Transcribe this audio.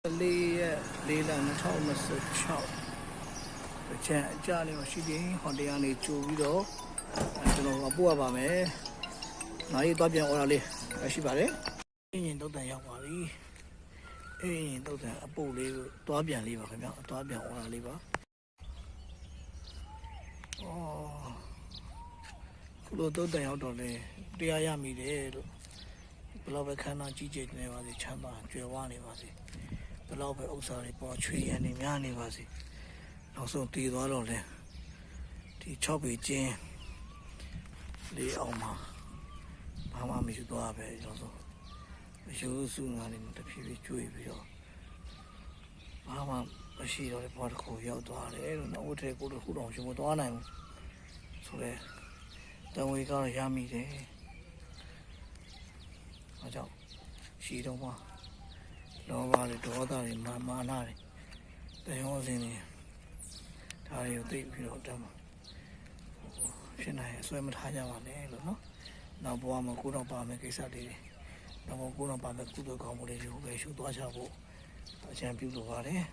4 ရက် 4 လ 2026ကျန်အကြလေးမရှိသေးဟော်တယ်ကနေကြိုပြီးတော့ကျွန်တော်ပို့ရပါမယ်။နိုင်တော့ပြန် order လေးရှိပါတယ်။အင်းရင်တုတ်တန်ရောက်ပါပြီ။အင်းရင်တုတ်တန်အပုတ်လေးကိုသွားပြန်လေးပါခင်ဗျာ။သွားပြန် order လေးပါ။ခုလိုတုတ်တန်ရောက်တော့လေတရားရမိတယ်လို့ဘလောက်ပဲခန္ဓာကြီးကျယ်နေပါစေချမ်းသာကြွယ်ဝနေပါစေဘလောက်ပဲဥစ္စာတွေပေါ်ချွေရနေများနေပါစေနောက်ဆုံးတည်သွားတော့လေဒီ6ပေကျင်းလေးအောင်မှာဘာမှမယူသွားပဲကျွန်တော်ဆိုအယူစုငါနေတဖြည်းဖြည်းကျွေးပြီးတော့ဘာမှမရှိတော့တဲ့ဘောတစ်ခုရောက်သွားတယ်လို့နောက်ထပ်ကိုတို့ခုတော့ရှင်မသွားနိုင်ဘူးဆိုတော့တန်ဝေကတော့ရမိတယ်အဲကြောင့်ရှိတော့မှလောဘတွေဒေါသတွေမာနတွေတန်ရောစင်းတွေဒါတွေကိုသိပြီးတော့တမ်းဖြစ်နိုင်အစွဲမထားကြပါနဲ့လို့နော်နောက်ဘဝမှာကိုတော့ပါမယ်ကိစ္စတွေနောက်ဘဝကိုတော့ပါမယ်ကုသိုလ်ကောင်းမှုတွေယူပဲရှုသွားကြဖို့အကြံပြုလိုပါတယ်